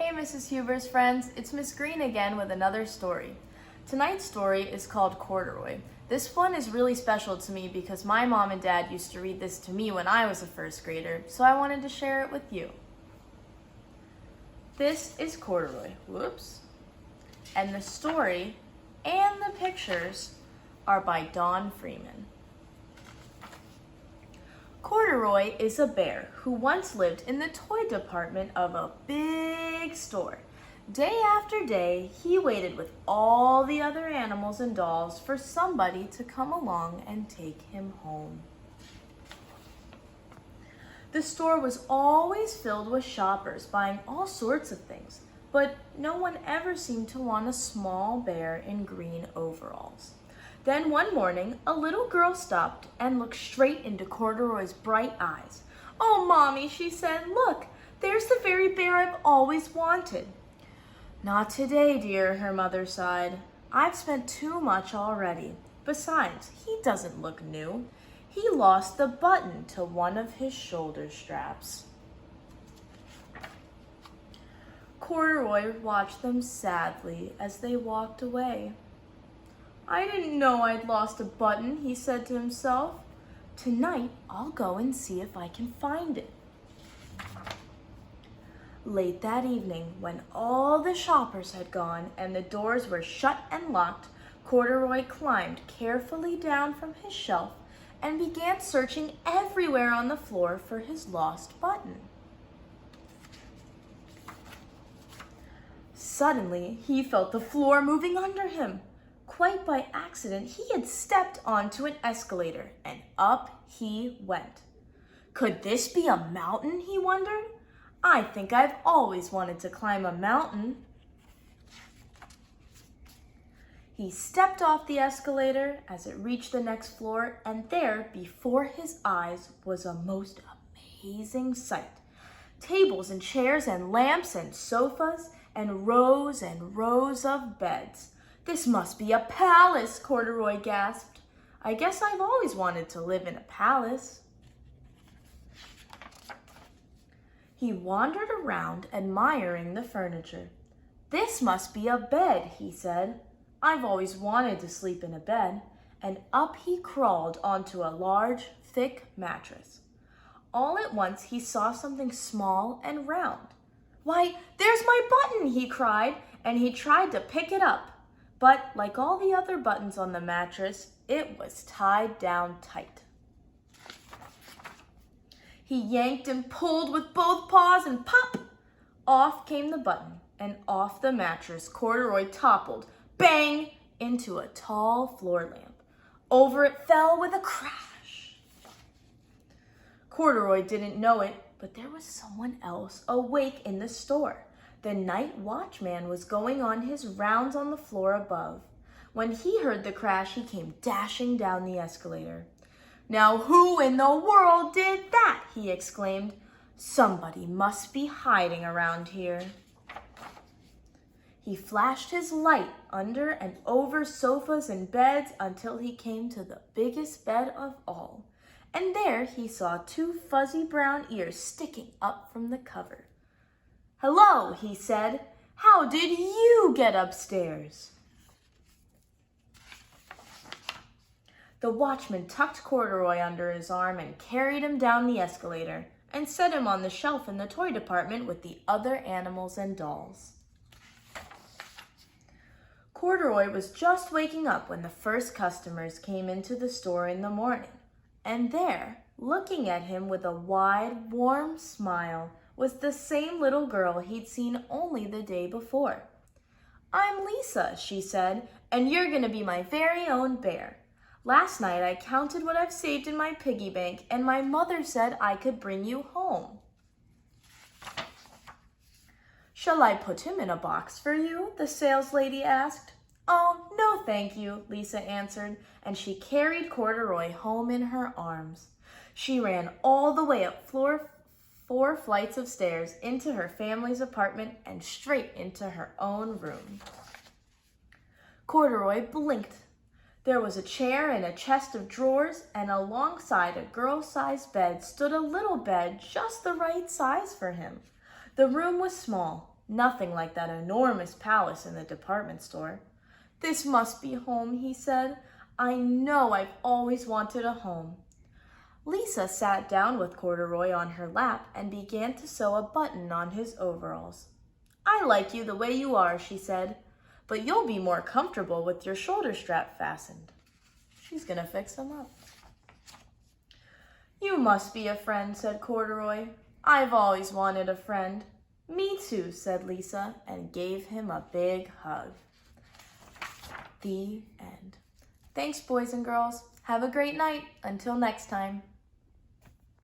Hey, Mrs. Huber's friends, it's Miss Green again with another story. Tonight's story is called Corduroy. This one is really special to me because my mom and dad used to read this to me when I was a first grader, so I wanted to share it with you. This is Corduroy. Whoops. And the story and the pictures are by Don Freeman. Corduroy is a bear who once lived in the toy department of a big store. Day after day, he waited with all the other animals and dolls for somebody to come along and take him home. The store was always filled with shoppers buying all sorts of things, but no one ever seemed to want a small bear in green overalls. Then one morning, a little girl stopped and looked straight into Corduroy's bright eyes. "Oh, Mommy," she said, "look, there's the very bear I've always wanted." "Not today, dear," her mother sighed. "I've spent too much already. Besides, he doesn't look new. He lost the button to one of his shoulder straps." Corduroy watched them sadly as they walked away. "I didn't know I'd lost a button," he said to himself. "Tonight, I'll go and see if I can find it." Late that evening, when all the shoppers had gone and the doors were shut and locked, Corduroy climbed carefully down from his shelf and began searching everywhere on the floor for his lost button. Suddenly, he felt the floor moving under him. Quite by accident, he had stepped onto an escalator, and up he went. Could this be a mountain, he wondered? I think I've always wanted to climb a mountain. He stepped off the escalator as it reached the next floor, and there, before his eyes, was a most amazing sight. Tables and chairs and lamps and sofas and rows of beds. "This must be a palace," Corduroy gasped. "I guess I've always wanted to live in a palace." He wandered around, admiring the furniture. "This must be a bed," he said. "I've always wanted to sleep in a bed." And up he crawled onto a large, thick mattress. All at once he saw something small and round. "Why, there's my button!" he cried, and he tried to pick it up. But like all the other buttons on the mattress, it was tied down tight. He yanked and pulled with both paws, and pop! Off came the button, and off the mattress Corduroy toppled, bang, into a tall floor lamp. Over it fell with a crash. Corduroy didn't know it, but there was someone else awake in the store. The night watchman was going on his rounds on the floor above. When he heard the crash, he came dashing down the escalator. "Now who in the world did that?" he exclaimed. "Somebody must be hiding around here." He flashed his light under and over sofas and beds until he came to the biggest bed of all. And there he saw two fuzzy brown ears sticking up from the cover. "Hello," he said. "How did you get upstairs?" The watchman tucked Corduroy under his arm and carried him down the escalator and set him on the shelf in the toy department with the other animals and dolls. Corduroy was just waking up when the first customers came into the store in the morning. And there, looking at him with a wide, warm smile, was the same little girl he'd seen only the day before. "I'm Lisa," she said, "and you're going to be my very own bear. Last night I counted what I've saved in my piggy bank, and my mother said I could bring you home." "Shall I put him in a box for you?" the saleslady asked. "Oh, no, thank you," Lisa answered, and she carried Corduroy home in her arms. She ran all the way up 4 flights of stairs into her family's apartment and straight into her own room. Corduroy blinked. There was a chair and a chest of drawers, and alongside a girl-sized bed stood a little bed just the right size for him. The room was small, Nothing like that enormous palace in the department store. "This must be home," he said. "I know I've always wanted a home." Lisa sat down with Corduroy on her lap and began to sew a button on his overalls. "I like you the way you are," she said, "but you'll be more comfortable with your shoulder strap fastened." She's gonna fix them up. "You must be a friend," said Corduroy. "I've always wanted a friend." "Me too," said Lisa, and gave him a big hug. The end. Thanks, boys and girls. Have a great night. Until next time.